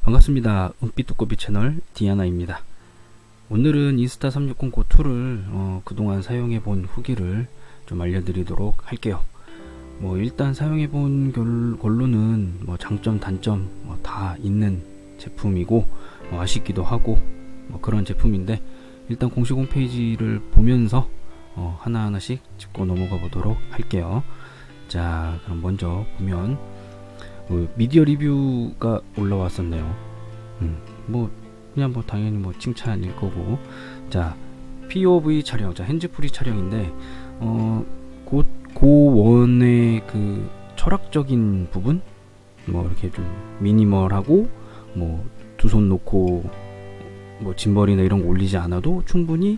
반갑습니다. 은빛두꺼비 채널 디아나입니다. 오늘은 인스타 360 고2를 그동안 사용해 본 후기를 좀 알려드리도록 할게요. 일단 사용해 본 걸로는 장점 단점 다 있는 제품이고 아쉽기도 하고 그런 제품인데, 일단 공식 홈페이지를 보면서 하나하나씩 짚고 넘어가 보도록 할게요. 자, 그럼 먼저 보면 미디어 리뷰가 올라왔었네요. 그냥 당연히 칭찬일 거고. 자, POV 촬영, 자 핸즈프리 촬영인데 고원의 그 철학적인 부분, 이렇게 좀 미니멀하고 두 손 놓고 짐벌이나 이런 거 올리지 않아도 충분히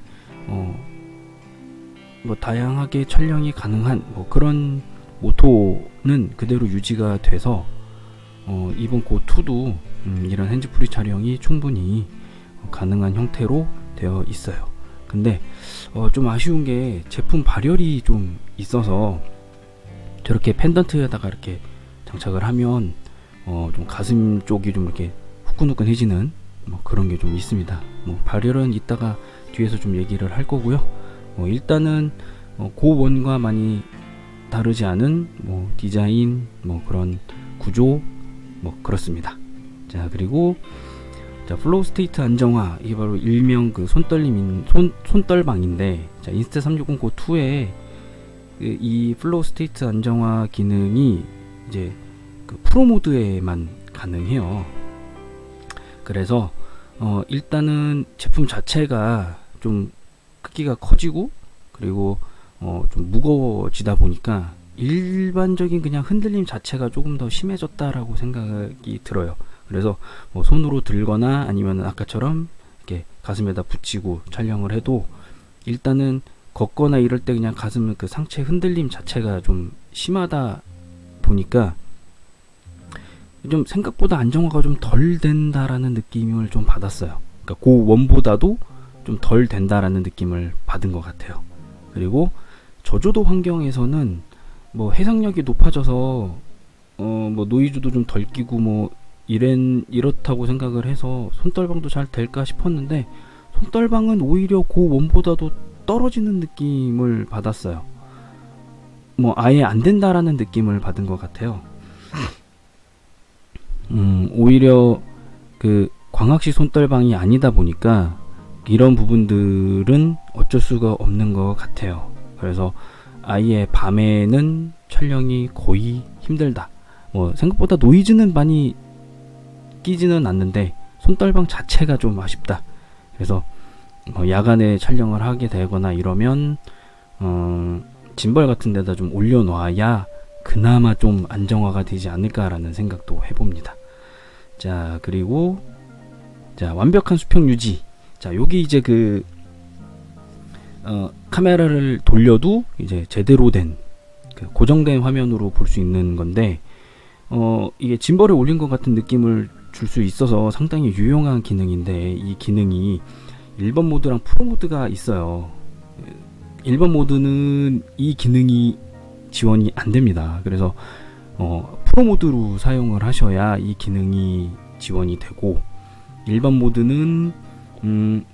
다양하게 촬영이 가능한 그런 모토는 그대로 유지가 돼서 이번 고2도 이런 핸즈프리 촬영이 충분히 가능한 형태로 되어 있어요. 근데 좀 아쉬운 게 제품 발열이 좀 있어서 저렇게 펜던트에다가 이렇게 장착을 하면 좀 가슴 쪽이 좀 이렇게 후끈후끈해지는 그런 게 좀 있습니다. 발열은 이따가 뒤에서 좀 얘기를 할 거고요. 일단은 고원과 많이 다르지 않은 디자인, 그런 구조, 그렇습니다. 자, 그리고 플로우 스테이트 안정화, 이게 바로 일명 그 손떨방인데, 자, 인스타 360 고2에 이 플로우 스테이트 안정화 기능이 이제 그 프로 모드에만 가능해요. 그래서 일단은 제품 자체가 좀 크기가 커지고, 그리고 좀 무거워지다 보니까 일반적인 그냥 흔들림 자체가 조금 더 심해졌다라고 생각이 들어요. 그래서 손으로 들거나 아니면 아까처럼 이렇게 가슴에다 붙이고 촬영을 해도 일단은 걷거나 이럴 때 그냥 가슴 그 상체 흔들림 자체가 좀 심하다 보니까 좀 생각보다 안정화가 좀 덜 된다라는 느낌을 좀 받았어요. 그러니까 고원보다도 좀 덜 된다라는 느낌을 받은 것 같아요. 그리고 저조도 환경에서는 해상력이 높아져서 노이즈도 좀 덜 끼고 이렇다고 생각을 해서 손떨방도 잘 될까 싶었는데, 손떨방은 오히려 고원보다도 떨어지는 느낌을 받았어요. 아예 안 된다라는 느낌을 받은 것 같아요. 오히려 그 광학식 손떨방이 아니다 보니까 이런 부분들은 어쩔 수가 없는 것 같아요. 그래서 아예 밤에는 촬영이 거의 힘들다. 생각보다 노이즈는 많이 끼지는 않는데 손떨방 자체가 좀 아쉽다. 그래서 야간에 촬영을 하게 되거나 이러면 짐벌 같은 데다 좀 올려놔야 그나마 좀 안정화가 되지 않을까라는 생각도 해봅니다. 자, 그리고 완벽한 수평 유지. 자, 여기 이제 카메라를 돌려도 이제 제대로 된 고정된 화면으로 볼 수 있는 건데, 이게 짐벌에 올린 것 같은 느낌을 줄 수 있어서 상당히 유용한 기능인데, 이 기능이 일반 모드랑 프로 모드가 있어요. 일반 모드는 이 기능이 지원이 안 됩니다. 그래서 프로 모드로 사용을 하셔야 이 기능이 지원이 되고, 일반 모드는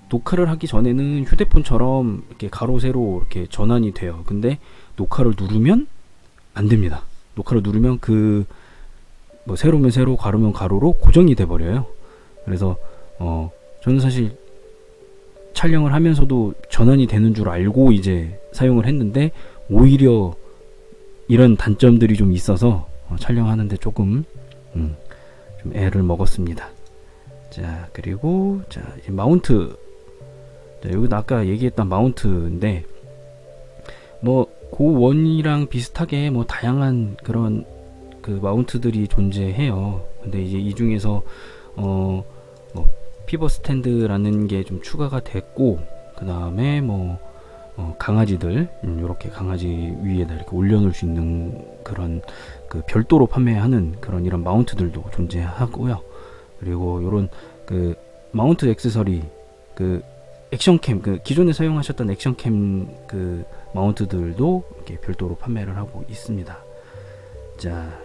녹화를 하기 전에는 휴대폰처럼 이렇게 가로 세로 이렇게 전환이 돼요. 근데 녹화를 누르면 안 됩니다. 녹화를 누르면 세로면 세로, 가로면 가로로 고정이 돼 버려요. 그래서 저는 사실 촬영을 하면서도 전환이 되는 줄 알고 이제 사용을 했는데, 오히려 이런 단점들이 좀 있어서 촬영하는데 조금 좀 애를 먹었습니다. 자, 그리고 이 마운트. 자, 여기도 아까 얘기했던 마운트인데, 고원이랑 비슷하게 다양한 그런 마운트들이 존재해요. 근데 이제 이 중에서 피벗 스탠드라는 게 좀 추가가 됐고, 그 다음에 강아지들, 이렇게 강아지 위에다 이렇게 올려놓을 수 있는 그런 별도로 판매하는 이런 마운트들도 존재하고요. 그리고 요런 마운트 액세서리, 액션캠, 기존에 사용하셨던 액션캠 마운트들도 이렇게 별도로 판매를 하고 있습니다. 자,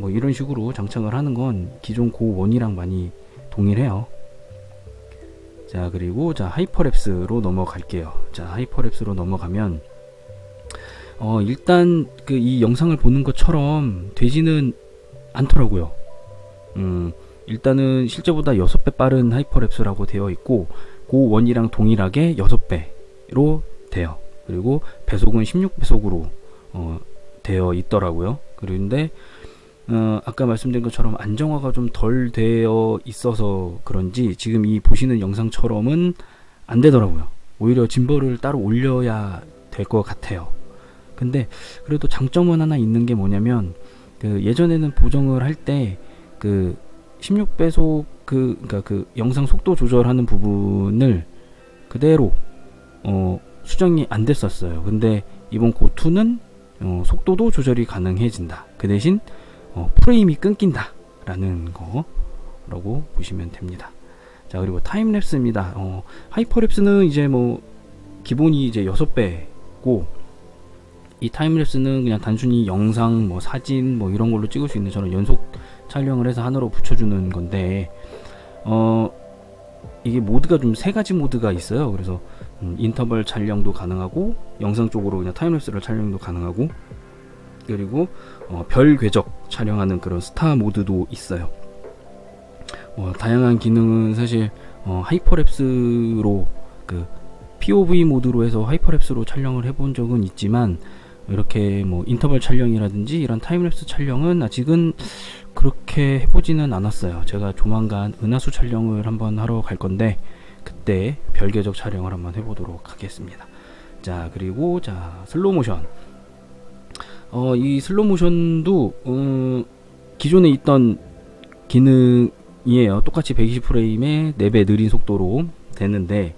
이런 식으로 장착을 하는 건 기존 고원이랑 많이 동일해요. 자, 그리고 자, 하이퍼랩스로 넘어갈게요. 자, 하이퍼랩스로 넘어가면 일단 그 이 영상을 보는 것처럼 되지는 않더라고요. 일단은 실제보다 6배 빠른 하이퍼랩스라고 되어 있고 고1이랑 동일하게 6배로 돼요. 그리고 배속은 16배속으로 되어 있더라고요. 그런데 아까 말씀드린 것처럼 안정화가 좀 덜 되어 있어서 그런지 지금 이 보시는 영상처럼은 안 되더라고요. 오히려 짐벌을 따로 올려야 될 것 같아요. 근데 그래도 장점은 하나 있는 게 뭐냐면 그 예전에는 보정을 할 때 그 16배속 그러니까 그 영상 속도 조절하는 부분을 그대로 수정이 안 됐었어요. 근데 이번 고2는 속도도 조절이 가능해진다. 그 대신 프레임이 끊긴다 라는 거라고 보시면 됩니다. 자, 그리고 타임랩스입니다. 하이퍼랩스는 이제 뭐 기본이 이제 6배고 이 타임랩스는 그냥 단순히 영상 뭐 사진 뭐 이런 걸로 찍을 수 있는 저런 연속 촬영을 해서 하나로 붙여주는 건데 이게 모드가 좀 3가지 모드가 있어요. 그래서 인터벌 촬영도 가능하고 영상 쪽으로 그냥 타임랩스를 촬영도 가능하고 그리고 별 궤적 촬영하는 그런 스타 모드도 있어요. 다양한 기능은 사실 하이퍼랩스로 그 POV 모드로 해서 하이퍼랩스로 촬영을 해본 적은 있지만 이렇게 뭐 인터벌 촬영이라든지 이런 타임랩스 촬영은 아직은 그렇게 해보지는 않았어요. 제가 조만간 은하수 촬영을 한번 하러 갈 건데 그때 별 궤적 촬영을 한번 해보도록 하겠습니다. 자, 그리고 자, 슬로우 모션. 이 슬로우 모션도 기존에 있던 기능이에요. 똑같이 120프레임에 4배 느린 속도로 되는데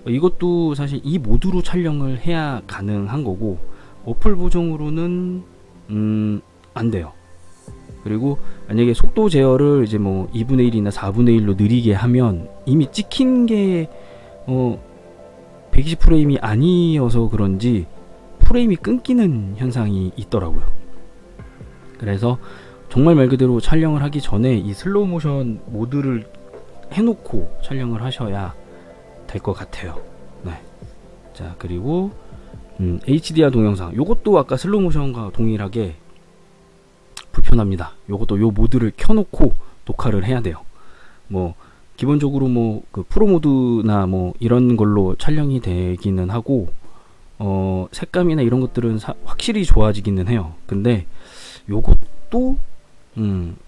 이것도 사실 이 모드로 촬영을 해야 가능한 거고 어플 보정으로는 안 돼요. 그리고 만약에 속도 제어를 이제 뭐 2분의 1이나 4분의 1로 느리게 하면 이미 찍힌 게 120프레임이 아니어서 그런지 프레임이 끊기는 현상이 있더라고요. 그래서 정말 말 그대로 촬영을 하기 전에 이 슬로우 모션 모드를 해놓고 촬영을 하셔야 될 것 같아요. 네. 자, 그리고 HDR 동영상 요것도 아까 슬로우 모션과 동일하게 불편합니다. 요것도 요 모드를 켜놓고 녹화를 해야 돼요. 뭐 기본적으로 뭐 그 프로 모드나 뭐 이런 걸로 촬영이 되기는 하고 색감이나 이런 것들은 확실히 좋아지기는 해요. 근데 요것도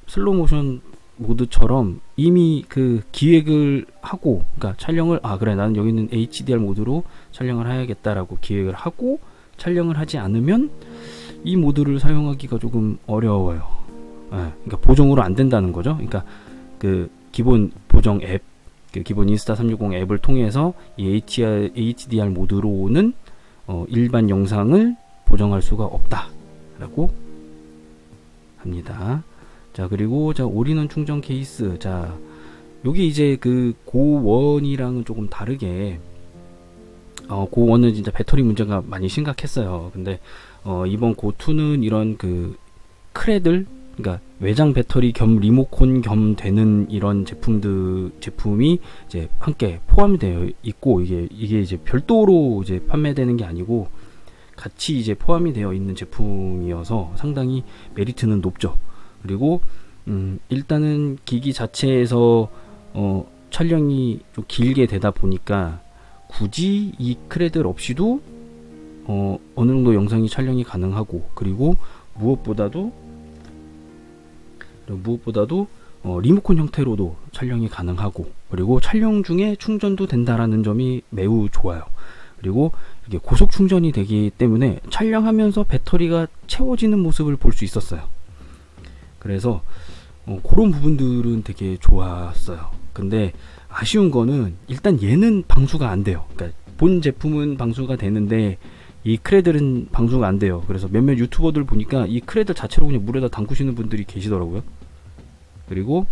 슬로우 모션 모드처럼 이미 그 기획을 하고 그러니까 촬영을 그래 나는 여기는 HDR 모드로 촬영을 해야겠다라고 기획을 하고 촬영을 하지 않으면 이 모드를 사용하기가 조금 어려워요. 그러니까 보정으로 안 된다는 거죠. 그러니까 그 기본 보정 앱, 그 기본 인스타 360 앱을 통해서 이 HDR 모드로는 일반 영상을 보정할 수가 없다라고 합니다. 자, 그리고 자, 올인원 충전 케이스. 자, 요게 이제 그 고1이랑은 조금 다르게 고1은 진짜 배터리 문제가 많이 심각했어요. 근데 이번 고2는 이런 그 크레들, 그러니까 외장 배터리 겸 리모컨 겸 되는 이런 제품이 이제 함께 포함되어 있고 이게 이제 별도로 이제 판매되는 게 아니고 같이 이제 포함이 되어 있는 제품이어서 상당히 메리트는 높죠. 그리고 일단은 기기 자체에서 촬영이 좀 길게 되다 보니까 굳이 이 크레들 없이도 어느 정도 영상이 촬영이 가능하고 그리고 무엇보다도 리모컨 형태로도 촬영이 가능하고 그리고 촬영 중에 충전도 된다라는 점이 매우 좋아요. 그리고 이게 고속 충전이 되기 때문에 촬영하면서 배터리가 채워지는 모습을 볼 수 있었어요. 그래서 그런 부분들은 되게 좋았어요. 근데 아쉬운 거는 일단 얘는 방수가 안 돼요. 그러니까 본 제품은 방수가 되는데 이 크레들은 방수가 안 돼요. 그래서 몇몇 유튜버들 보니까 이 크레들 자체로 그냥 물에다 담그시는 분들이 계시더라고요. 그리고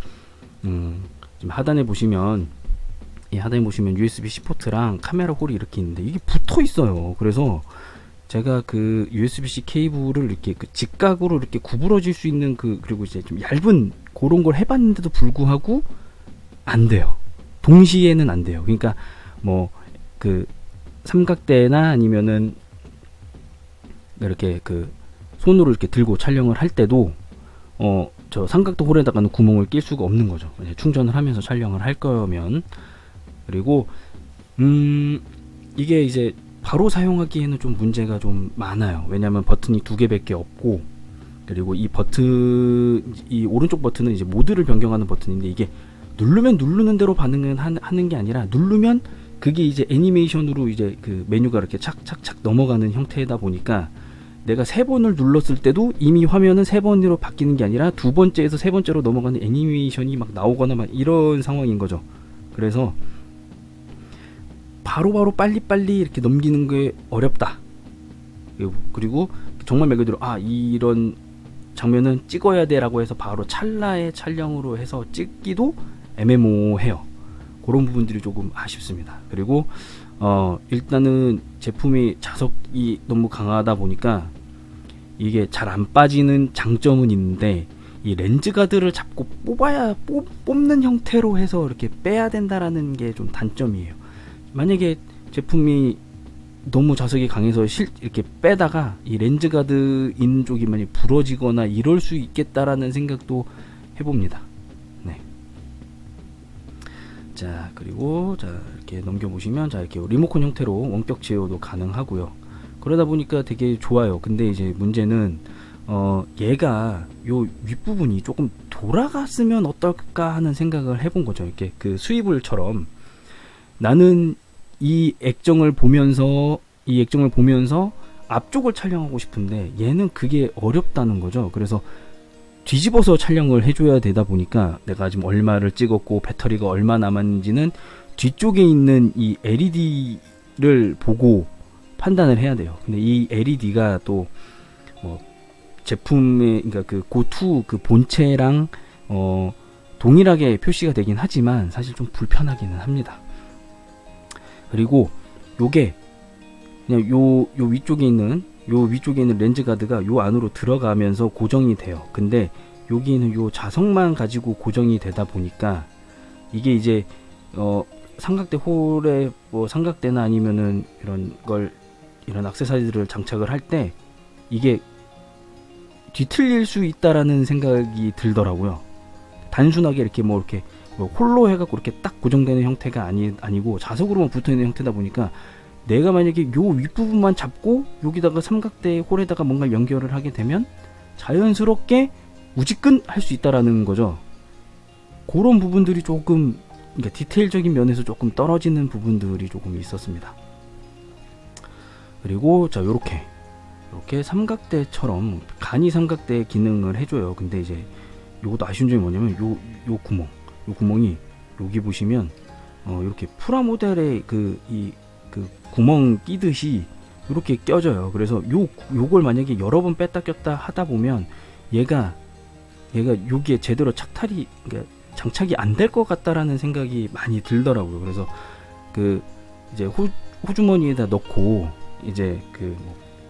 지금 하단에 보시면 USB-C 포트랑 카메라 홀이 이렇게 있는데 이게 붙어 있어요. 그래서 제가 그 USB-C 케이블을 이렇게 그 직각으로 이렇게 구부러질 수 있는 그리고 이제 좀 얇은 그런 걸 해봤는데도 불구하고 안 돼요. 동시에는 안 돼요. 그러니까 뭐 그 삼각대나 아니면은 이렇게 그 손으로 이렇게 들고 촬영을 할 때도 저 삼각대 홀에다가는 구멍을 낄 수가 없는 거죠. 충전을 하면서 촬영을 할 거면. 그리고 이게 이제 바로 사용하기에는 좀 문제가 좀 많아요. 왜냐하면 버튼이 2개밖에 없고, 그리고 이 오른쪽 버튼은 이제 모드를 변경하는 버튼인데, 이게 누르면 누르는 대로 반응은 하는 게 아니라, 누르면 그게 이제 애니메이션으로 이제 그 메뉴가 이렇게 착착착 넘어가는 형태다 보니까, 내가 3번을 눌렀을 때도 이미 화면은 3번으로 바뀌는 게 아니라 2번째에서 3번째로 넘어가는 애니메이션이 막 나오거나 막 이런 상황인 거죠. 그래서 바로바로 빨리빨리 이렇게 넘기는 게 어렵다. 그리고 정말 말 그대로 이런 장면은 찍어야 돼 라고 해서 바로 찰나의 촬영으로 해서 찍기도 애매모호해요. 그런 부분들이 조금 아쉽습니다. 그리고 일단은 제품이 자석이 너무 강하다 보니까 이게 잘 안 빠지는 장점은 있는데, 이 렌즈 가드를 잡고 뽑는 형태로 해서 이렇게 빼야 된다라는 게 좀 단점이에요. 만약에 제품이 너무 자석이 강해서 이렇게 빼다가 이 렌즈 가드 있는 쪽이 많이 부러지거나 이럴 수 있겠다라는 생각도 해봅니다. 네. 자, 그리고 이렇게 넘겨보시면 이렇게 리모컨 형태로 원격 제어도 가능하고요. 그러다 보니까 되게 좋아요. 근데 이제 문제는 얘가 요 윗부분이 조금 돌아갔으면 어떨까 하는 생각을 해본 거죠. 이렇게 그 스위블처럼 나는 이 액정을 보면서 앞쪽을 촬영하고 싶은데 얘는 그게 어렵다는 거죠. 그래서 뒤집어서 촬영을 해줘야 되다 보니까 내가 지금 얼마를 찍었고 배터리가 얼마 남았는지는 뒤쪽에 있는 이 LED를 보고 판단을 해야 돼요. 근데 이 LED가 또 뭐 제품의, 그러니까 그 고투 그 본체랑 동일하게 표시가 되긴 하지만 사실 좀 불편하기는 합니다. 그리고 요게 그냥 요 위쪽에 있는 렌즈 가드가 요 안으로 들어가면서 고정이 돼요. 근데 여기는 요 자석만 가지고 고정이 되다 보니까 이게 이제 삼각대 홀에 뭐 삼각대나 아니면은 이런 액세서리들을 장착을 할 때 이게 뒤틀릴 수 있다라는 생각이 들더라고요. 단순하게 이렇게 홀로 해갖고 이렇게 딱 고정되는 형태가 아니고 자석으로만 붙어있는 형태다 보니까 내가 만약에 요 윗부분만 잡고 여기다가 삼각대 홀에다가 뭔가 연결을 하게 되면 자연스럽게 우지끈 할 수 있다라는 거죠. 그런 부분들이 조금, 그러니까 디테일적인 면에서 조금 떨어지는 부분들이 조금 있었습니다. 그리고 요렇게 삼각대처럼 간이 삼각대 기능을 해줘요. 근데 이제 요것도 아쉬운 점이 뭐냐면 요 구멍이 여기 보시면 이렇게 프라모델의 그 구멍 끼듯이 이렇게 껴져요. 그래서 요걸 만약에 여러 번 뺐다 꼈다 하다 보면 얘가 여기에 제대로 그러니까 장착이 안 될 것 같다라는 생각이 많이 들더라고요. 그래서 이제 호주머니에다 넣고 이제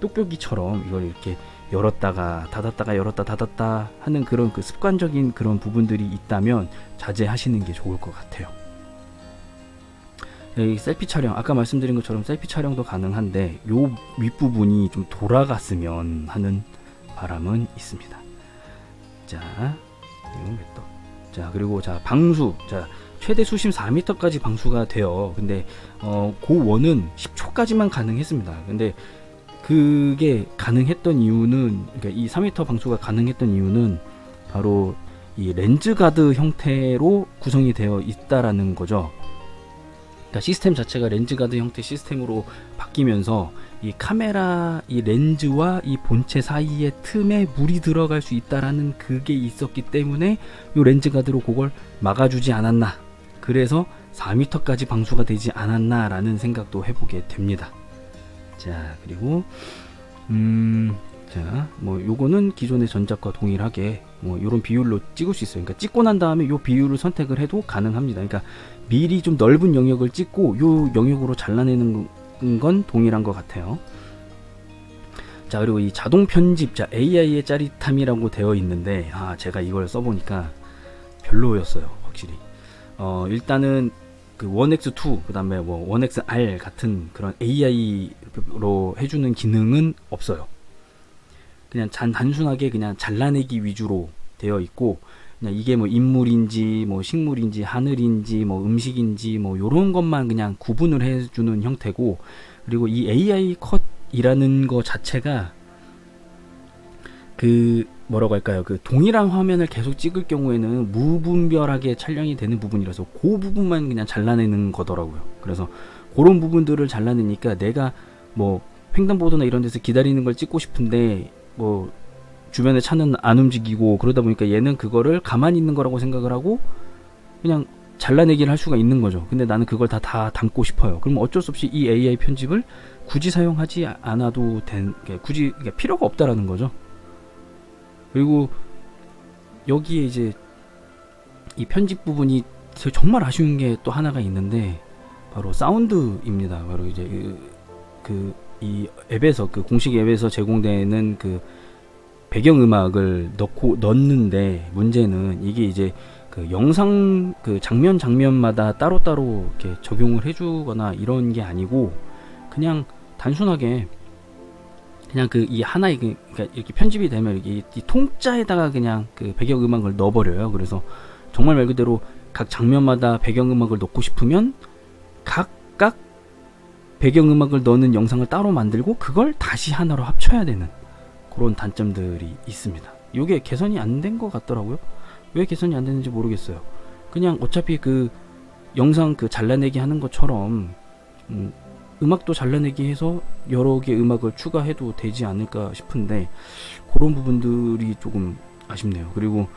뾱뾱이처럼 이걸 이렇게 열었다가 닫았다가 열었다 닫았다 하는 그런 습관적인 그런 부분들이 있다면 자제하시는 게 좋을 것 같아요. 이 셀피 촬영, 아까 말씀드린 것처럼 셀피 촬영도 가능한데 요 윗부분이 좀 돌아갔으면 하는 바람은 있습니다. 그리고 방수, 최대 수심 4m까지 방수가 돼요. 근데 고원은 10초까지만 가능했습니다. 근데 그게 가능했던 이유는, 그러니까 이 4m 방수가 가능했던 이유는 바로 이 렌즈 가드 형태로 구성이 되어 있다라는 거죠. 그러니까 시스템 자체가 렌즈 가드 형태 시스템으로 바뀌면서 이 카메라, 이 렌즈와 이 본체 사이의 틈에 물이 들어갈 수 있다라는 그게 있었기 때문에 이 렌즈 가드로 그걸 막아주지 않았나, 그래서 4m까지 방수가 되지 않았나 라는 생각도 해보게 됩니다. 그리고 요거는 기존의 전작과 동일하게 요런 비율로 찍을 수 있어요. 그러니까 찍고 난 다음에 요 비율을 선택을 해도 가능합니다. 그러니까 미리 좀 넓은 영역을 찍고 요 영역으로 잘라내는 건 동일한 것 같아요. 그리고 이 자동 편집, AI의 짜릿함이라고 되어 있는데 제가 이걸 써보니까 별로였어요. 확실히 일단은 그 1X2 그다음에 뭐 1XR 같은 그런 AI로 해주는 기능은 없어요. 그냥 단순하게 그냥 잘라내기 위주로 되어 있고, 그냥 이게 뭐 인물인지 뭐 식물인지 하늘인지 뭐 음식인지 뭐 요런 것만 그냥 구분을 해주는 형태고, 그리고 이 AI 컷이라는 거 자체가 그 뭐라고 할까요? 그 동일한 화면을 계속 찍을 경우에는 무분별하게 촬영이 되는 부분이라서 그 부분만 그냥 잘라내는 거더라고요. 그래서 그런 부분들을 잘라내니까 내가 뭐 횡단보도나 이런 데서 기다리는 걸 찍고 싶은데 뭐 주변에 차는 안 움직이고 그러다 보니까 얘는 그거를 가만히 있는 거라고 생각을 하고 그냥 잘라내기를 할 수가 있는 거죠. 근데 나는 그걸 다 담고 싶어요. 그럼 어쩔 수 없이 이 AI 편집을 굳이 사용하지 않아도 굳이 필요가 없다라는 거죠. 그리고 여기에 이제 이 편집 부분이 정말 아쉬운 게 또 하나가 있는데 바로 사운드입니다. 바로 이제 이 앱에서 그 공식 앱에서 제공되는 그 배경음악을 넣는데 문제는 이게 이제 그 영상 그 장면마다 따로따로 이렇게 적용을 해주거나 이런 게 아니고 그냥 단순하게 그냥 그 이 하나의 그러니까 이렇게 편집이 되면 이 통짜에다가 그냥 그 배경음악을 넣어버려요. 그래서 정말 말 그대로 각 장면마다 배경음악을 넣고 싶으면 각각 배경음악을 넣는 영상을 따로 만들고 그걸 다시 하나로 합쳐야 되는 그런 단점들이 있습니다. 이게 개선이 안 된 것 같더라고요. 왜 개선이 안 되는지 모르겠어요. 그냥 어차피 그 영상 그 잘라내기 하는 것처럼 음악도 잘라내기 해서 여러 개 음악을 추가해도 되지 않을까 싶은데 그런 부분들이 조금 아쉽네요. 그리고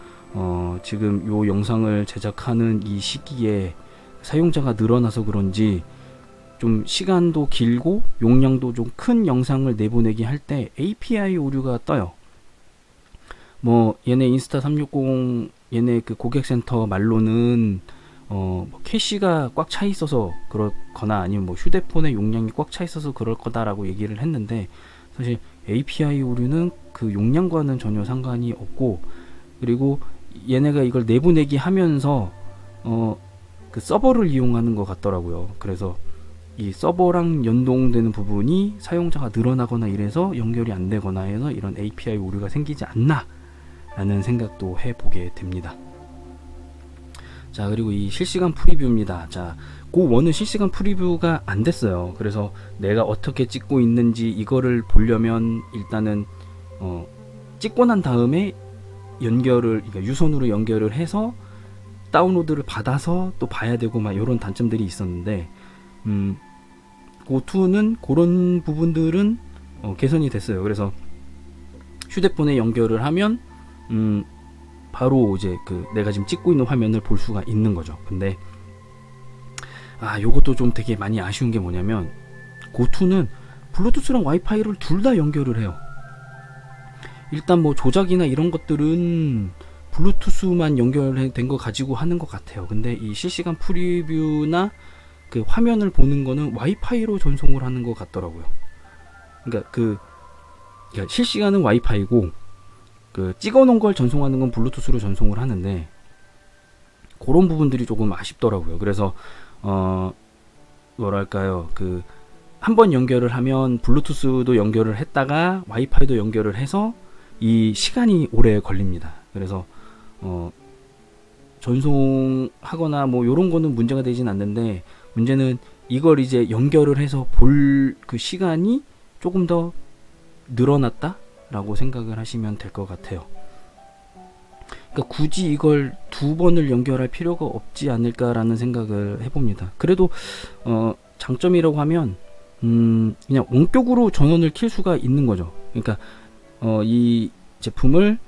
지금 요 영상을 제작하는 이 시기에 사용자가 늘어나서 그런지 좀 시간도 길고 용량도 좀 큰 영상을 내보내기 할 때 API 오류가 떠요. 뭐 얘네 인스타 360 얘네 그 고객센터 말로는 뭐 캐시가 꽉 차 있어서 그렇거나 아니면 뭐 휴대폰의 용량이 꽉 차 있어서 그럴 거다라고 얘기를 했는데 사실 API 오류는 그 용량과는 전혀 상관이 없고, 그리고 얘네가 이걸 내보내기 하면서 그 서버를 이용하는 것 같더라고요. 그래서 이 서버랑 연동되는 부분이 사용자가 늘어나거나 이래서 연결이 안 되거나 해서 이런 API 오류가 생기지 않나 라는 생각도 해보게 됩니다. 자, 그리고 이 실시간 프리뷰입니다. 자, 고1은 실시간 프리뷰가 안 됐어요. 그래서 내가 어떻게 찍고 있는지 이거를 보려면 일단은 찍고 난 다음에 그러니까 유선으로 연결을 해서 다운로드를 받아서 또 봐야 되고 막 이런 단점들이 있었는데 고2는 그런 부분들은 개선이 됐어요. 그래서 휴대폰에 연결을 하면 바로 이제 그 내가 지금 찍고 있는 화면을 볼 수가 있는 거죠. 근데 요것도 좀 되게 많이 아쉬운 게 뭐냐면 고2는 블루투스랑 와이파이를 둘 다 연결을 해요. 일단 뭐 조작이나 이런 것들은 블루투스만 연결된 거 가지고 하는 것 같아요. 근데 이 실시간 프리뷰나 그 화면을 보는 거는 와이파이로 전송을 하는 것 같더라고요. 그러니까 실시간은 와이파이고 그 찍어놓은 걸 전송하는 건 블루투스로 전송을 하는데 그런 부분들이 조금 아쉽더라고요. 그래서 뭐랄까요, 그 한번 연결을 하면 블루투스도 연결을 했다가 와이파이도 연결을 해서 이 시간이 오래 걸립니다. 그래서 전송하거나 뭐 요런 거는 문제가 되진 않는데 문제는 이걸 이제 연결을 해서 볼 그 시간이 조금 더 늘어났다 라고 생각을 하시면 될 것 같아요. 그러니까 굳이 이걸 두 번을 연결할 필요가 없지 않을까라는 생각을 해봅니다. 그래도 장점이라고 하면 그냥 원격으로 전원을 킬 수가 있는 거죠. 그러니까 이 제품을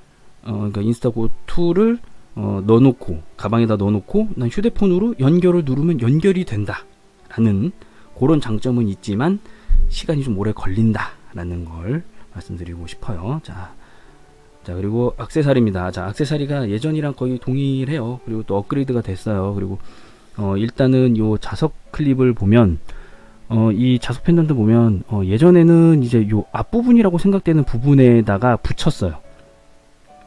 그러니까 인스타고2를 넣어놓고 가방에다 넣어놓고 난 휴대폰으로 연결을 누르면 연결이 된다 라는 그런 장점은 있지만 시간이 좀 오래 걸린다 라는 걸 말씀드리고 싶어요. 자 그리고 액세서리입니다. 자, 액세서리가 예전이랑 거의 동일해요. 그리고 또 업그레이드가 됐어요. 그리고 일단은 요 자석 클립을 보면 이 자석 펜던트 보면 예전에는 이제 요 앞부분이라고 생각되는 부분에다가 붙였어요.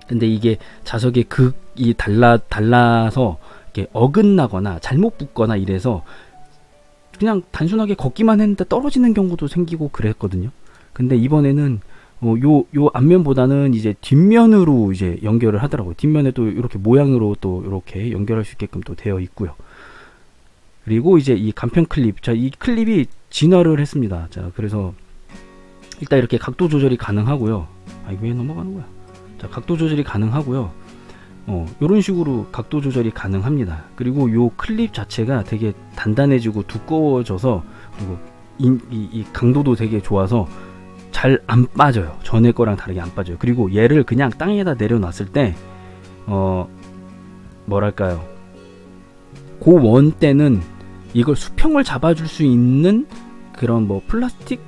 근데 이게 자석의 극이 달라서 이렇게 어긋나거나 잘못 붙거나 이래서 그냥 단순하게 걷기만 했는데 떨어지는 경우도 생기고 그랬거든요. 근데 이번에는 요 앞면보다는 이제 뒷면으로 이제 연결을 하더라고요. 뒷면에 또 이렇게 모양으로 또 이렇게 연결할 수 있게끔 또 되어 있고요. 그리고 이제 이 간편 클립, 자, 이 클립이 진화를 했습니다. 자, 그래서 일단 이렇게 각도 조절이 가능하고요. 아, 이거 왜 넘어가는 거야? 자, 각도 조절이 가능하고요. 요런 식으로 각도 조절이 가능합니다. 그리고 요 클립 자체가 되게 단단해지고 두꺼워져서, 그리고 이 강도도 되게 좋아서 잘 안 빠져요. 전에 거랑 다르게 안 빠져요. 그리고 얘를 그냥 땅에다 내려놨을 때 뭐랄까요, 고원 때는 이걸 수평을 잡아줄 수 있는 그런 뭐 플라스틱,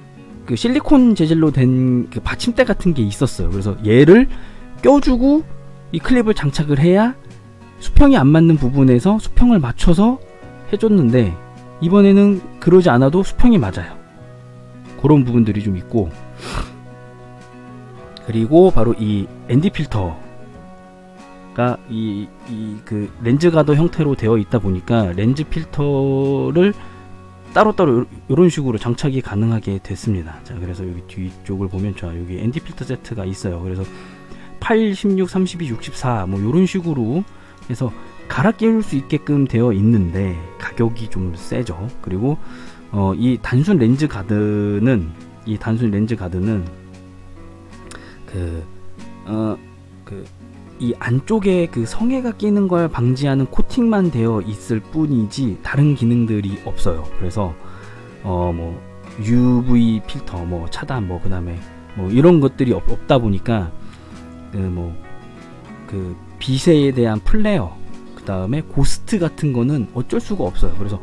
그 실리콘 재질로 된 그 받침대 같은 게 있었어요. 그래서 얘를 껴주고 이 클립을 장착을 해야 수평이 안 맞는 부분에서 수평을 맞춰서 해줬는데, 이번에는 그러지 않아도 수평이 맞아요. 그런 부분들이 좀 있고, 그리고 바로 이 ND 필터가 그 렌즈 가더 형태로 되어 있다 보니까 렌즈 필터를 따로따로 이런 식으로 장착이 가능하게 됐습니다. 자, 그래서 여기 뒤쪽을 보면, 자, 여기 ND 필터 세트가 있어요. 그래서 8, 16, 32, 64 뭐 이런 식으로 해서 갈아 끼울 수 있게끔 되어 있는데 가격이 좀 세죠. 그리고 이 단순 렌즈 가드는 이 안쪽에 그 성에가 끼는 걸 방지하는 코팅만 되어 있을 뿐이지 다른 기능들이 없어요. 그래서 뭐 UV 필터, 뭐 차단, 뭐 그다음에 뭐 이런 것들이 없다 보니까 그 빛에 대한 플레어, 그다음에 고스트 같은 거는 어쩔 수가 없어요. 그래서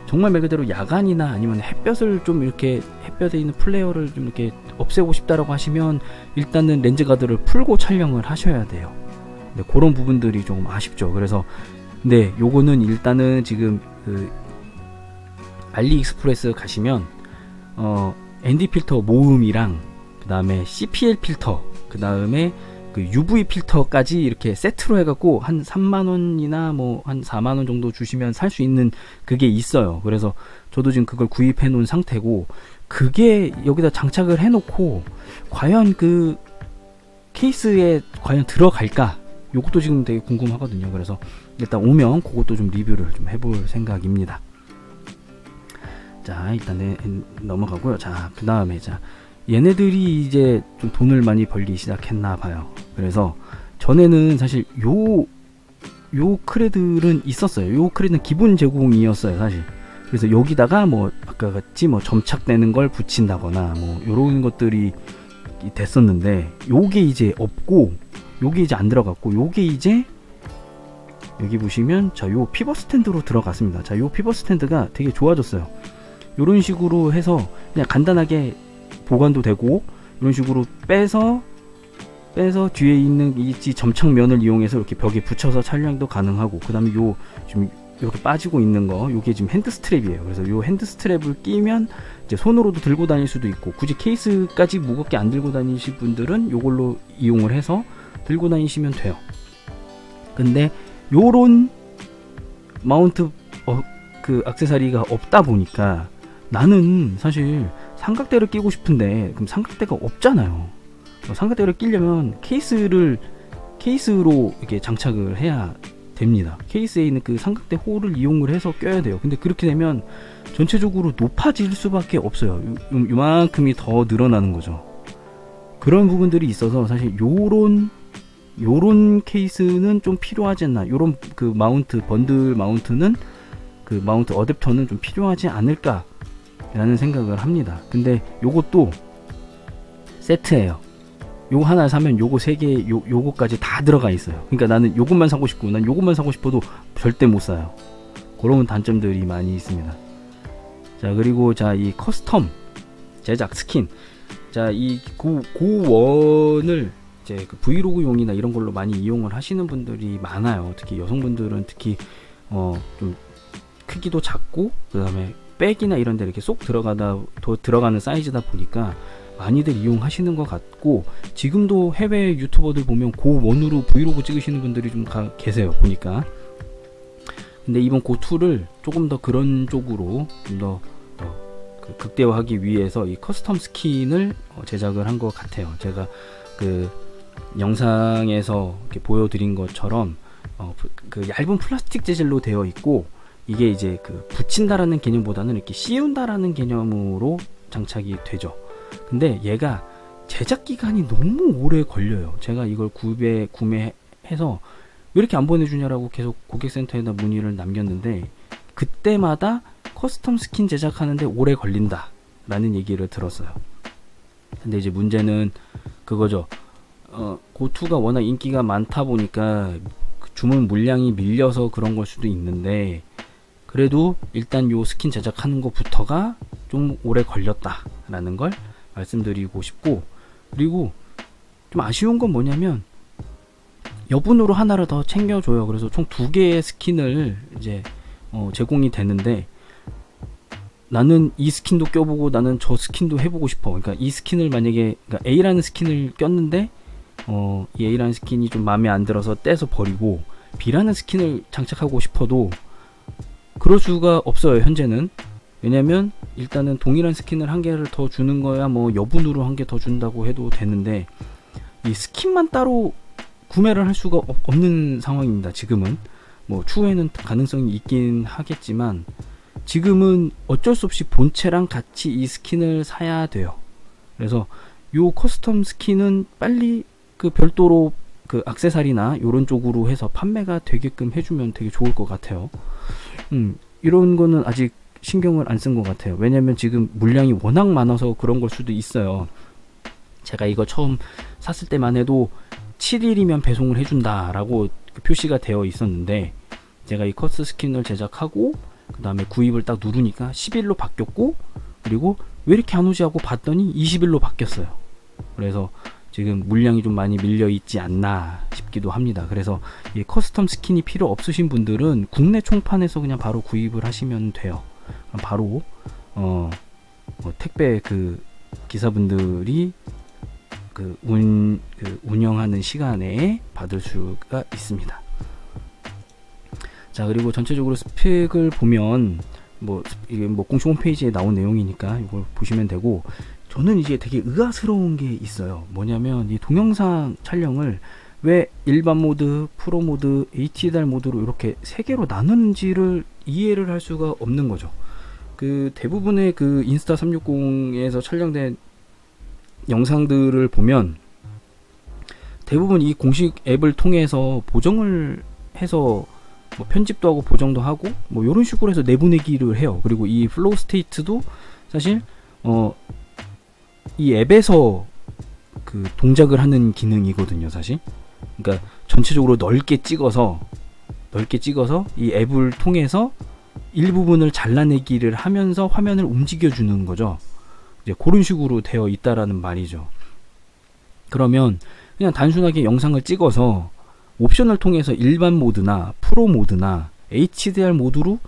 정말 말 그대로 야간이나 아니면 햇볕을 좀 이렇게, 햇볕에 있는 플레어를 좀 이렇게 없애고 싶다라고 하시면 일단은 렌즈 가드를 풀고 촬영을 하셔야 돼요. 네, 그런 부분들이 조금 아쉽죠. 그래서 네, 요거는 일단은 지금 그 알리익스프레스 가시면 ND 필터 모음이랑 그 다음에 CPL 필터, 그 다음에 그 UV 필터까지 이렇게 세트로 해갖고 한 3만원이나 뭐 한 4만원 정도 주시면 살 수 있는 그게 있어요. 그래서 저도 지금 그걸 구입해 놓은 상태고, 그게 여기다 장착을 해 놓고 과연 그 케이스에 과연 들어갈까, 요것도 지금 되게 궁금하거든요. 그래서 일단 오면 그것도 좀 리뷰를 좀 해볼 생각입니다. 자, 일단 넘어가고요. 자, 그 다음에 자, 얘네들이 이제 좀 돈을 많이 벌기 시작했나 봐요. 그래서 전에는 사실 요 크레들은 있었어요. 요 크레는 기본 제공이었어요, 사실. 그래서 여기다가 뭐 아까 같이 뭐 점착되는 걸 붙인다거나 뭐 요런 것들이 됐었는데, 요게 이제 없고 요게 이제 안 들어갔고, 요게 이제 여기 보시면 자, 요 피벗 스탠드로 들어갔습니다. 자, 요 피벗 스탠드가 되게 좋아졌어요. 요런 식으로 해서 그냥 간단하게 보관도 되고, 이런 식으로 빼서 뒤에 있는 이 점착면을 이용해서 이렇게 벽에 붙여서 촬영도 가능하고, 그 다음에 요 지금 이렇게 빠지고 있는 거, 요게 지금 핸드 스트랩이에요. 그래서 요 핸드 스트랩을 끼면 이제 손으로도 들고 다닐 수도 있고, 굳이 케이스까지 무겁게 안 들고 다니실 분들은 요걸로 이용을 해서 들고 다니시면 돼요. 근데 요런 마운트 그 액세서리가 없다 보니까 나는 사실 삼각대를 끼고 싶은데, 그럼 삼각대가 없잖아요. 삼각대를 끼려면 케이스로 이렇게 장착을 해야 됩니다. 케이스에 있는 그 삼각대 홀을 이용을 해서 껴야 돼요. 근데 그렇게 되면 전체적으로 높아질 수밖에 없어요. 요만큼이 더 늘어나는 거죠. 그런 부분들이 있어서 사실 요런 케이스는 좀 필요하지 않나, 요런 그 마운트, 번들 마운트는, 그 마운트 어댑터는 좀 필요하지 않을까 라는 생각을 합니다. 근데 요것도 세트예요. 요거 하나 사면 요거 3개, 요거까지 다 들어가 있어요. 그러니까 나는 요것만 사고 싶고, 난 요것만 사고 싶어도 절대 못 사요. 그런 단점들이 많이 있습니다. 자, 그리고 자, 이 커스텀 제작 스킨, 자, 이 고원을 이제 그 브이로그용이나 이런 걸로 많이 이용을 하시는 분들이 많아요. 특히 여성분들은 특히 좀 크기도 작고, 그 다음에 백이나 이런 데 이렇게 쏙 들어가는 사이즈다 보니까 많이들 이용하시는 것 같고, 지금도 해외 유튜버들 보면 고원으로 브이로그 찍으시는 분들이 좀 계세요, 보니까. 근데 이번 고2를 조금 더 그런 쪽으로 좀 더 그 극대화하기 위해서 이 커스텀 스킨을 제작을 한 것 같아요. 제가 그 영상에서 이렇게 보여드린 것처럼 그 얇은 플라스틱 재질로 되어 있고, 이게 이제 그 붙인다라는 개념보다는 이렇게 씌운다라는 개념으로 장착이 되죠. 근데 얘가 제작 기간이 너무 오래 걸려요. 제가 이걸 구매해서 왜 이렇게 안 보내주냐라고 계속 고객센터에다 문의를 남겼는데, 그때마다 커스텀 스킨 제작하는데 오래 걸린다 라는 얘기를 들었어요. 근데 이제 문제는 그거죠. 고2가 워낙 인기가 많다 보니까 주문 물량이 밀려서 그런 걸 수도 있는데, 그래도 일단 요 스킨 제작하는 것부터가 좀 오래 걸렸다 라는 걸 말씀드리고 싶고, 그리고 좀 아쉬운 건 뭐냐면 여분으로 하나를 더 챙겨줘요. 그래서 총 2개의 스킨을 이제 제공이 되는데, 나는 이 스킨도 껴보고 나는 저 스킨도 해보고 싶어. 그러니까 이 스킨을 만약에, 그러니까 A라는 스킨을 꼈는데 이 A라는 스킨이 좀 마음에 안 들어서 떼서 버리고 B라는 스킨을 장착하고 싶어도 그럴 수가 없어요, 현재는. 왜냐면 일단은 동일한 스킨을 한 개를 더 주는 거야 뭐 여분으로 한 개 더 준다고 해도 되는데, 이 스킨만 따로 구매를 할 수가 없는 상황입니다. 지금은 뭐 추후에는 가능성이 있긴 하겠지만, 지금은 어쩔 수 없이 본체랑 같이 이 스킨을 사야 돼요. 그래서 요 커스텀 스킨은 빨리 그 별도로 그 액세서리나 요런 쪽으로 해서 판매가 되게끔 해주면 되게 좋을 것 같아요. 이런 거는 아직 신경을 안 쓴 것 같아요. 왜냐면 지금 물량이 워낙 많아서 그런 걸 수도 있어요. 제가 이거 처음 샀을 때만 해도 7일이면 배송을 해준다 라고 표시가 되어 있었는데, 제가 이 커스 스킨을 제작하고 그 다음에 구입을 딱 누르니까 10일로 바뀌었고, 그리고 왜 이렇게 안 오지 하고 봤더니 20일로 바뀌었어요. 그래서 지금 물량이 좀 많이 밀려 있지 않나 싶기도 합니다. 그래서 이 커스텀 스킨이 필요 없으신 분들은 국내 총판에서 그냥 바로 구입을 하시면 돼요. 바로 택배 그 기사분들이 운영하는 시간에 받을 수가 있습니다. 자, 그리고 전체적으로 스펙을 보면 이게 공식 홈페이지에 나온 내용이니까 이걸 보시면 되고, 저는 이제 되게 의아스러운 게 있어요. 뭐냐면 이 동영상 촬영을 왜 일반 모드, 프로 모드, HDR 모드로 이렇게 3개로 나누는지를 이해를 할 수가 없는 거죠. 그 대부분의 그 인스타 360에서 촬영된 영상들을 보면 대부분 이 공식 앱을 통해서 보정을 해서 편집도 하고 보정도 하고 이런 식으로 해서 내보내기를 해요. 그리고 이 플로우 스테이트도 사실 이 앱에서 그 동작을 하는 기능이거든요, 사실. 그러니까 전체적으로 넓게 찍어서 이 앱을 통해서 일부분을 잘라내기를 하면서 화면을 움직여주는 거죠. 이제 그런 식으로 되어 있다라는 말이죠. 그러면 그냥 단순하게 영상을 찍어서 옵션을 통해서 일반 모드나 프로 모드나 HDR 모드로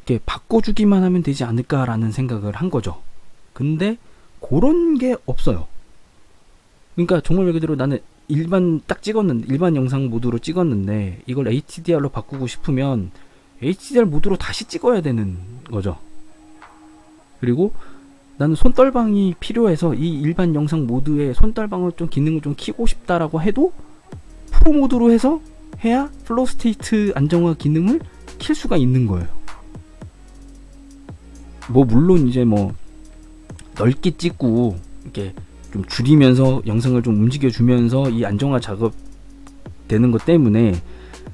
이렇게 바꿔주기만 하면 되지 않을까라는 생각을 한 거죠. 근데 그런 게 없어요. 그러니까 정말 말 그대로 나는 일반 영상 모드로 찍었는데 이걸 HDR로 바꾸고 싶으면 HDR 모드로 다시 찍어야 되는 거죠. 그리고 나는 손떨방이 필요해서 이 일반 영상 모드에 손떨방을 좀 기능을 좀 키고 싶다라고 해도 프로 모드로 해서 해야 플로우 스테이트 안정화 기능을 킬 수가 있는 거예요. 물론 이제 넓게 찍고 이렇게 좀 줄이면서 영상을 좀 움직여주면서 이 안정화 작업 되는 것 때문에,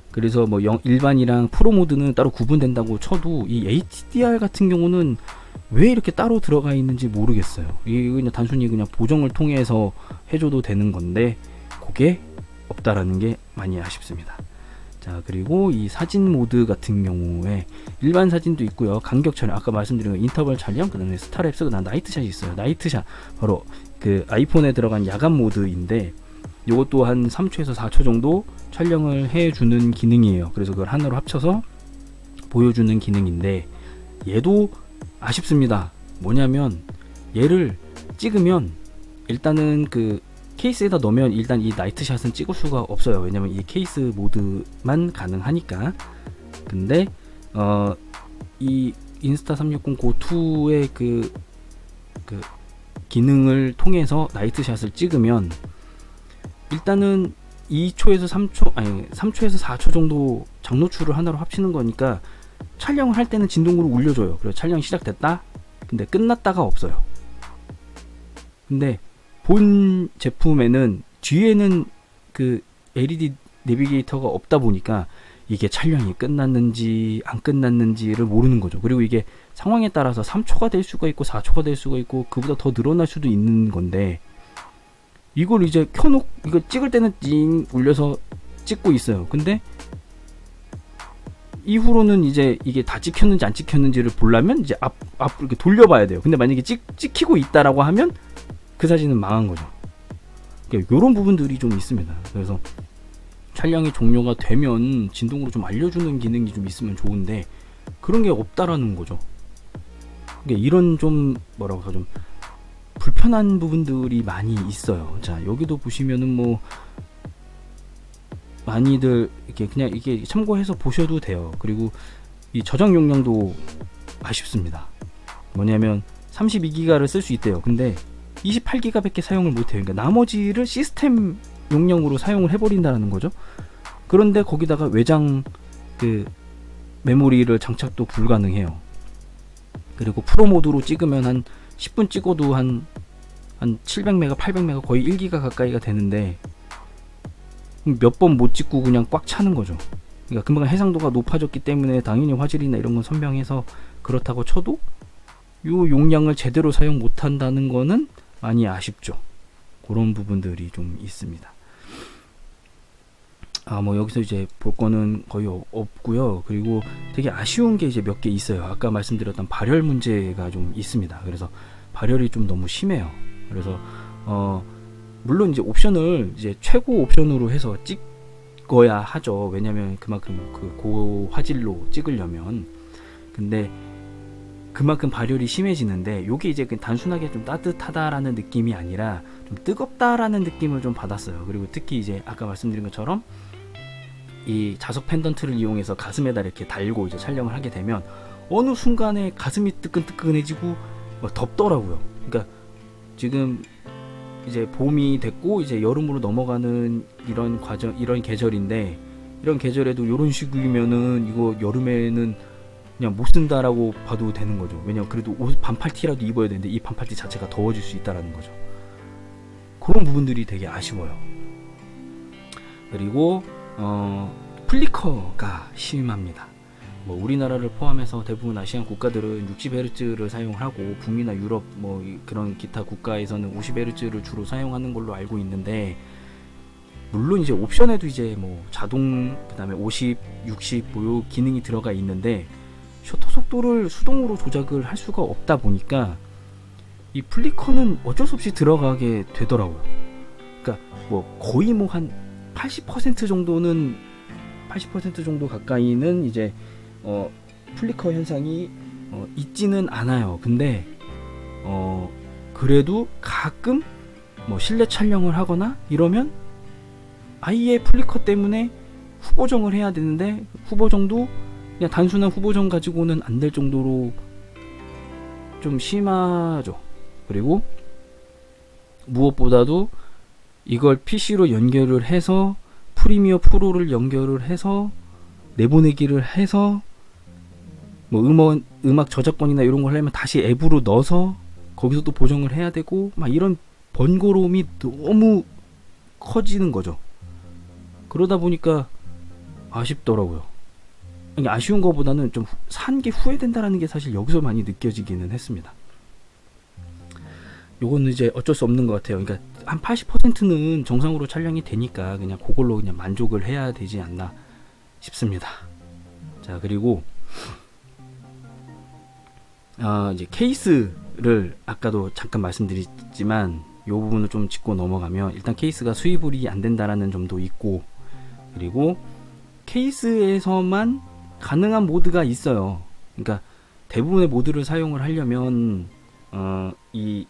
그래서 일반이랑 프로 모드는 따로 구분된다고 쳐도 이 HDR 같은 경우는 왜 이렇게 따로 들어가 있는지 모르겠어요. 이게 그냥 단순히 그냥 보정을 통해서 해줘도 되는 건데 그게 없다라는 게 많이 아쉽습니다. 자, 그리고 이 사진 모드 같은 경우에 일반 사진도 있고요. 간격 촬영, 아까 말씀드린 인터벌 촬영, 그 다음에 스타랩스, 그 다음 나이트샷이 있어요. 나이트샷 바로 그 아이폰에 들어간 야간 모드인데, 이것도 한 3초에서 4초 정도 촬영을 해주는 기능이에요. 그래서 그걸 하나로 합쳐서 보여주는 기능인데, 얘도 아쉽습니다. 뭐냐면 얘를 찍으면 일단은 그 케이스에다 넣으면 일단 이 나이트샷은 찍을 수가 없어요. 왜냐면 이 케이스 모드만 가능하니까. 근데 이 인스타 360 고2의 그 기능을 통해서 나이트샷을 찍으면 일단은 2초에서 3초, 아니 3초에서 4초 정도 장노출을 하나로 합치는 거니까 촬영을 할 때는 진동으로 울려줘요. 그래서 촬영이 시작됐다. 근데 끝났다가 없어요. 근데 본 제품에는 뒤에는 그 LED 내비게이터가 없다 보니까 이게 촬영이 끝났는지 안 끝났는지를 모르는 거죠. 그리고 이게 상황에 따라서 3초가 될 수가 있고 4초가 될 수가 있고 그보다 더 늘어날 수도 있는 건데 이걸 이제 켜놓고 이거 찍을 때는 띵 울려서 찍고 있어요. 근데 이후로는 이제 이게 다 찍혔는지 안 찍혔는지를 보려면 이제 앞으로 이렇게 돌려봐야 돼요. 근데 만약에 찍히고 있다라고 하면 그 사진은 망한 거죠. 그러니까 이런 부분들이 좀 있습니다. 그래서 촬영이 종료가 되면 진동으로 좀 알려주는 기능이 좀 있으면 좋은데 그런 게 없다라는 거죠. 그러니까 이런 좀 뭐라고 해서 좀 불편한 부분들이 많이 있어요. 자, 여기도 보시면은 뭐 많이들 이렇게 그냥 이게 참고해서 보셔도 돼요. 그리고 이 저장 용량도 아쉽습니다. 뭐냐면 32기가를 쓸 수 있대요. 근데 28기가밖에 사용을 못해요. 그러니까 나머지를 시스템 용량으로 사용을 해버린다는 거죠. 그런데 거기다가 외장 그 메모리를 장착도 불가능해요. 그리고 프로 모드로 찍으면 한 10분 찍어도 한 700메가, 800메가 거의 1기가 가까이가 되는데 몇 번 못 찍고 그냥 꽉 차는 거죠. 그러니까 금방 해상도가 높아졌기 때문에 당연히 화질이나 이런 건 선명해서 그렇다고 쳐도 요 용량을 제대로 사용 못 한다는 거는 많이 아쉽죠. 그런 부분들이 좀 있습니다. 뭐 여기서 이제 볼 거는 거의 없고요. 그리고 되게 아쉬운 게 이제 몇 개 있어요. 아까 말씀드렸던 발열 문제가 좀 있습니다. 그래서 발열이 좀 너무 심해요. 그래서 물론 이제 옵션을 이제 최고 옵션으로 해서 찍어야 하죠. 왜냐면 그만큼 그 고화질로 찍으려면. 근데 그만큼 발열이 심해지는데 요게 이제 단순하게 좀 따뜻하다라는 느낌이 아니라 좀 뜨겁다라는 느낌을 좀 받았어요. 그리고 특히 이제 아까 말씀드린 것처럼 이 자석 펜던트를 이용해서 가슴에다 이렇게 달고 이제 촬영을 하게 되면 어느 순간에 가슴이 뜨끈뜨끈해지고 덥더라고요. 그러니까 지금 이제 봄이 됐고 이제 여름으로 넘어가는 이런 과정, 이런 계절인데 이런 계절에도 이런 식이면은 이거 여름에는 그냥 못 쓴다라고 봐도 되는 거죠. 왜냐면 그래도 옷 반팔티라도 입어야 되는데 이 반팔티 자체가 더워질 수 있다라는 거죠. 그런 부분들이 되게 아쉬워요. 그리고 플리커가 심합니다. 뭐 우리나라를 포함해서 대부분 아시안 국가들은 60Hz를 사용하고 북미나 유럽 뭐 그런 기타 국가에서는 50Hz를 주로 사용하는 걸로 알고 있는데 물론 이제 옵션에도 이제 뭐 자동 그다음에 50, 60 뭐 기능이 들어가 있는데 셔터 속도를 수동으로 조작을 할 수가 없다 보니까 이 플리커는 어쩔 수 없이 들어가게 되더라고요. 그러니까 뭐 거의 뭐 한 80% 정도는 80% 정도 가까이는 이제 플리커 현상이 있지는 않아요. 근데 그래도 가끔 뭐 실내 촬영을 하거나 이러면 아예 플리커 때문에 후보정을 해야 되는데 후보정도 그냥 단순한 후보정 가지고는 안 될 정도로 좀 심하죠. 그리고 무엇보다도 이걸 PC로 연결을 해서 프리미어 프로를 연결을 해서 내보내기를 해서 뭐 음악 저작권이나 이런 걸 하려면 다시 앱으로 넣어서 거기서 또 보정을 해야 되고 막 이런 번거로움이 너무 커지는 거죠. 그러다 보니까 아쉽더라고요. 아니, 아쉬운 것보다는 좀 산 게 후회된다라는 게 사실 여기서 많이 느껴지기는 했습니다. 요거는 이제 어쩔 수 없는 것 같아요. 그러니까 한 80%는 정상으로 촬영이 되니까 그냥 그걸로 그냥 만족을 해야 되지 않나 싶습니다. 자, 그리고 이제 케이스를 아까도 잠깐 말씀드렸지만 요 부분을 좀 짚고 넘어가면 일단 케이스가 수입이 안 된다라는 점도 있고 그리고 케이스에서만 가능한 모드가 있어요. 그러니까 대부분의 모드를 사용을 하려면 이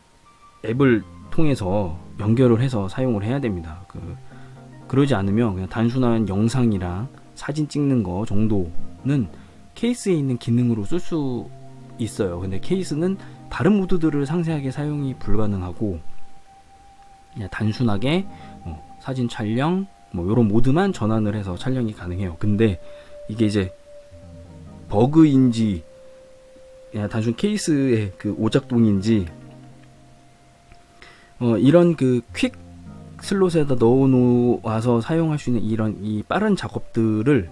앱을 통해서 연결을 해서 사용을 해야 됩니다. 그러지 않으면 그냥 단순한 영상이랑 사진 찍는 거 정도는 케이스에 있는 기능으로 쓸 수 있어요. 근데 케이스는 다른 모드들을 상세하게 사용이 불가능하고 그냥 단순하게 사진 촬영 이런 모드만 전환을 해서 촬영이 가능해요. 근데 이게 이제 버그인지 그냥 단순 케이스의 그 오작동인지 이런 그 퀵 슬롯에다 넣어 놓아서 사용할 수 있는 이런 이 빠른 작업들을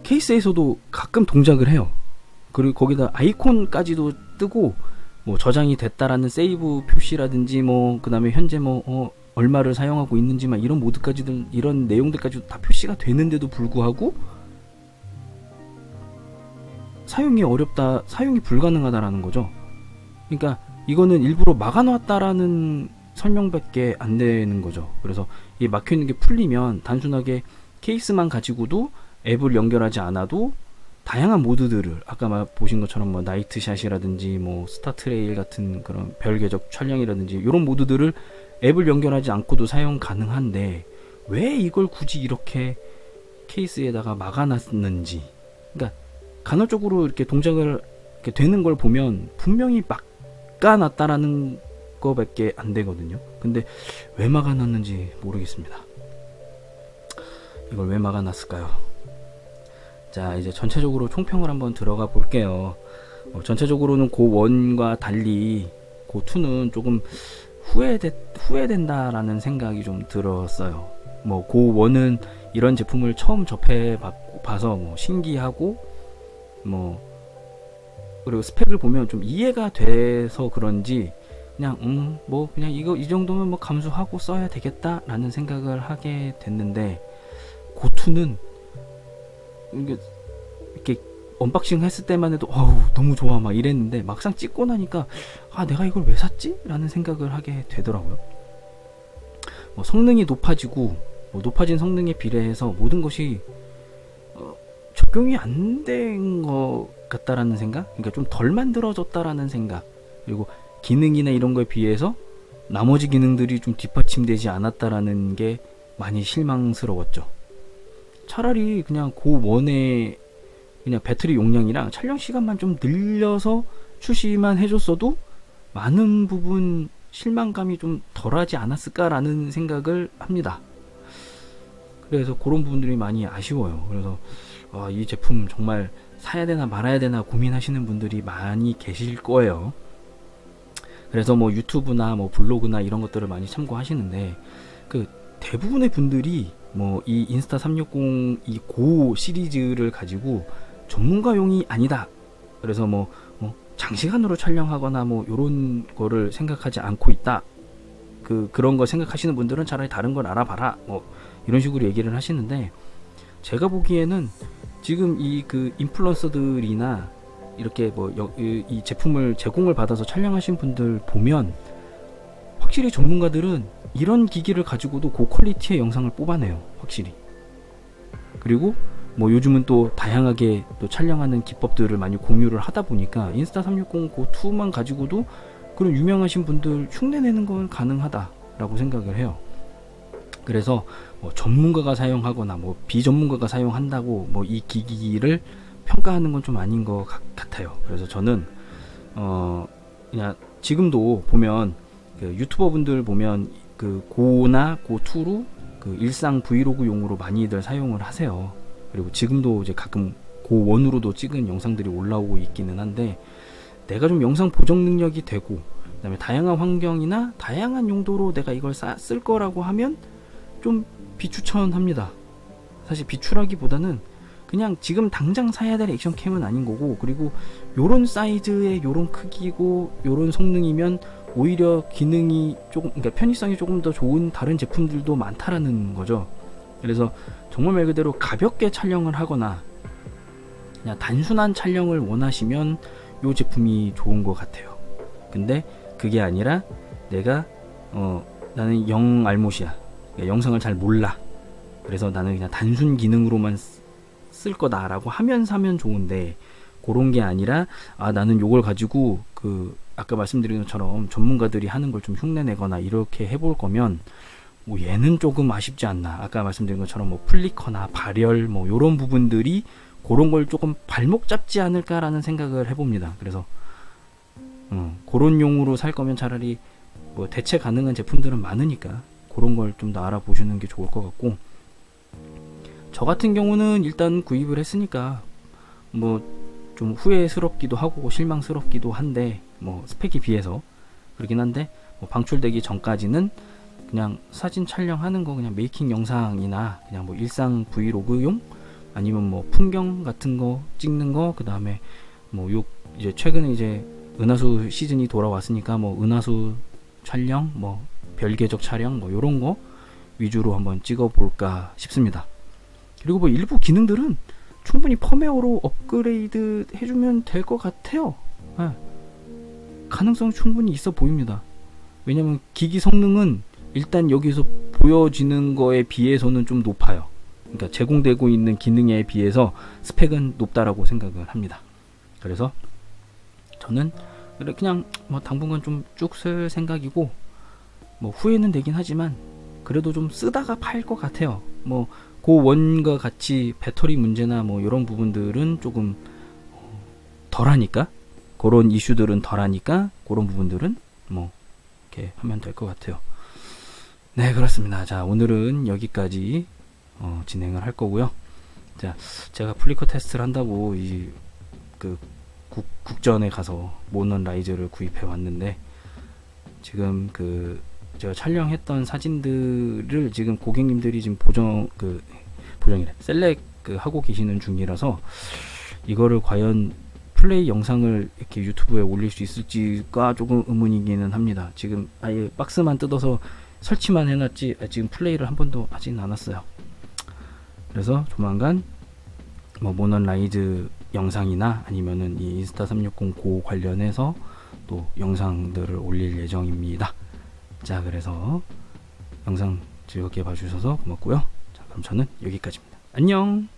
케이스에서도 가끔 동작을 해요. 그리고 거기다 아이콘까지도 뜨고 저장이 됐다라는 세이브 표시라든지 그 다음에 현재 얼마를 사용하고 있는지만 이런 모드까지도 이런 내용들까지도 다 표시가 되는데도 불구하고 사용이 어렵다, 사용이 불가능하다라는 거죠. 그러니까 이거는 일부러 막아놨다라는 설명밖에 안 되는 거죠. 그래서 이 막혀있는 게 풀리면 단순하게 케이스만 가지고도 앱을 연결하지 않아도 다양한 모드들을 아까 보신 것처럼 나이트샷이라든지 스타트레일 같은 그런 별 궤적 촬영이라든지 이런 모드들을 앱을 연결하지 않고도 사용 가능한데 왜 이걸 굳이 이렇게 케이스에다가 막아놨는지, 그러니까 간헐적으로 이렇게 동작을 이렇게 되는 걸 보면 분명히 막아놨다라는 거밖에 안 되거든요. 근데 왜 막아놨는지 모르겠습니다. 이걸 왜 막아놨을까요? 자, 이제 전체적으로 총평을 한번 들어가 볼게요. 전체적으로는 고1과 달리 고2는 조금 후회된다라는 생각이 좀 들었어요. 고1은 이런 제품을 처음 접해봐서 신기하고 그리고 스펙을 보면 좀 이해가 돼서 그런지 그냥 그냥 이거 이 정도면 감수하고 써야 되겠다라는 생각을 하게 됐는데 고2는 이렇게 언박싱 했을 때만 해도 너무 좋아 막 이랬는데 막상 찍고 나니까 내가 이걸 왜 샀지? 라는 생각을 하게 되더라고요. 성능이 높아지고 높아진 성능에 비례해서 모든 것이 적용이 안 된 것 같다라는 생각, 그러니까 좀 덜 만들어졌다라는 생각, 그리고 기능이나 이런 거에 비해서 나머지 기능들이 좀 뒷받침되지 않았다라는 게 많이 실망스러웠죠. 차라리 그냥 고1에 그냥 배터리 용량이랑 촬영 시간만 좀 늘려서 출시만 해줬어도 많은 부분 실망감이 좀 덜하지 않았을까라는 생각을 합니다. 그래서 그런 부분들이 많이 아쉬워요. 그래서 이 제품 정말 사야 되나 말아야 되나 고민하시는 분들이 많이 계실 거예요. 그래서 유튜브나 블로그나 이런 것들을 많이 참고하시는데 그 대부분의 분들이 이 인스타 360 이 고 시리즈를 가지고 전문가용이 아니다. 그래서 장시간으로 촬영하거나 요런 거를 생각하지 않고 있다. 그런 거 생각하시는 분들은 차라리 다른 걸 알아봐라. 이런 식으로 얘기를 하시는데 제가 보기에는 지금 이 인플루언서들이나 이렇게 이 제품을 제공을 받아서 촬영하신 분들 보면 확실히 전문가들은 이런 기기를 가지고도 고퀄리티의 영상을 뽑아내요. 확실히. 그리고 요즘은 또 다양하게 또 촬영하는 기법들을 많이 공유를 하다 보니까 인스타 360 고2만 가지고도 그런 유명하신 분들 흉내내는 건 가능하다라고 생각을 해요. 그래서 전문가가 사용하거나 비전문가가 사용한다고 이 기기를 평가하는 건 좀 아닌 것 같아요. 그래서 저는 그냥 지금도 보면 유튜버 분들 보면 고나 고2로 일상 브이로그용으로 많이들 사용을 하세요. 그리고 지금도 이제 가끔 고1으로도 찍은 영상들이 올라오고 있기는 한데 내가 좀 영상 보정 능력이 되고 그다음에 다양한 환경이나 다양한 용도로 내가 이걸 쓸 거라고 하면 좀 비추천합니다. 사실 비추라기보다는 그냥 지금 당장 사야 될 액션캠은 아닌 거고, 그리고 요런 사이즈의 요런 크기고 요런 성능이면 오히려 기능이 조금, 그러니까 편의성이 조금 더 좋은 다른 제품들도 많다라는 거죠. 그래서 정말 말 그대로 가볍게 촬영을 하거나 그냥 단순한 촬영을 원하시면 요 제품이 좋은 것 같아요. 근데 그게 아니라 내가 나는 영 알못이야, 그러니까 영상을 잘 몰라, 그래서 나는 그냥 단순 기능으로만 쓸 거다라고 하면 사면 좋은데, 그런 게 아니라 나는 요걸 가지고 아까 말씀드린 것처럼 전문가들이 하는 걸 좀 흉내내거나 이렇게 해볼 거면 얘는 조금 아쉽지 않나. 아까 말씀드린 것처럼 플리커나 발열 요런 부분들이 그런 걸 조금 발목 잡지 않을까라는 생각을 해봅니다. 그래서 그런 용으로 살 거면 차라리 뭐 대체 가능한 제품들은 많으니까 그런 걸 좀 더 알아보시는 게 좋을 것 같고, 저 같은 경우는 일단 구입을 했으니까 뭐 좀 후회스럽기도 하고 실망스럽기도 한데, 뭐 스펙에 비해서 그러긴 한데, 뭐 방출되기 전까지는 그냥 사진 촬영하는 거, 그냥 메이킹 영상이나 그냥 뭐 일상 브이로그용, 아니면 뭐 풍경 같은 거 찍는 거, 그 다음에 뭐 이제 최근에 이제 은하수 시즌이 돌아왔으니까 뭐 은하수 촬영, 뭐 별계적 촬영, 뭐 요런 거 위주로 한번 찍어볼까 싶습니다. 그리고 뭐 일부 기능들은 충분히 펌웨어로 업그레이드 해주면 될 것 같아요. 네. 가능성 충분히 있어 보입니다. 왜냐면 기기 성능은 일단 여기서 보여지는 거에 비해서는 좀 높아요. 그러니까 제공되고 있는 기능에 비해서 스펙은 높다라고 생각을 합니다. 그래서 저는 그냥 뭐 당분간 좀 쭉 쓸 생각이고, 뭐 후회는 되긴 하지만 그래도 좀 쓰다가 팔 것 같아요. 뭐 그 원과 같이 배터리 문제나 뭐 이런 부분들은 조금 덜하니까, 그런 이슈들은 덜하니까 그런 부분들은 뭐 이렇게 하면 될 것 같아요. 네, 그렇습니다. 자, 오늘은 여기까지 진행을 할 거고요. 자, 제가 플리커 테스트를 한다고 국전에 가서 모넌 라이즈를 구입해 왔는데, 지금 제가 촬영했던 사진들을 지금 고객님들이 지금 보정이래 셀렉 하고 계시는 중이라서, 이거를 과연 플레이 영상을 이렇게 유튜브에 올릴 수 있을지가 조금 의문이기는 합니다. 지금 아예 박스만 뜯어서 설치만 해놨지 지금 플레이를 한 번도 하진 않았어요. 그래서 조만간 뭐 모넌 라이즈 영상이나 아니면은 이 인스타 360 고 관련해서 또 영상들을 올릴 예정입니다. 자, 그래서 영상 즐겁게 봐주셔서 고맙고요. 자, 그럼 저는 여기까지입니다. 안녕.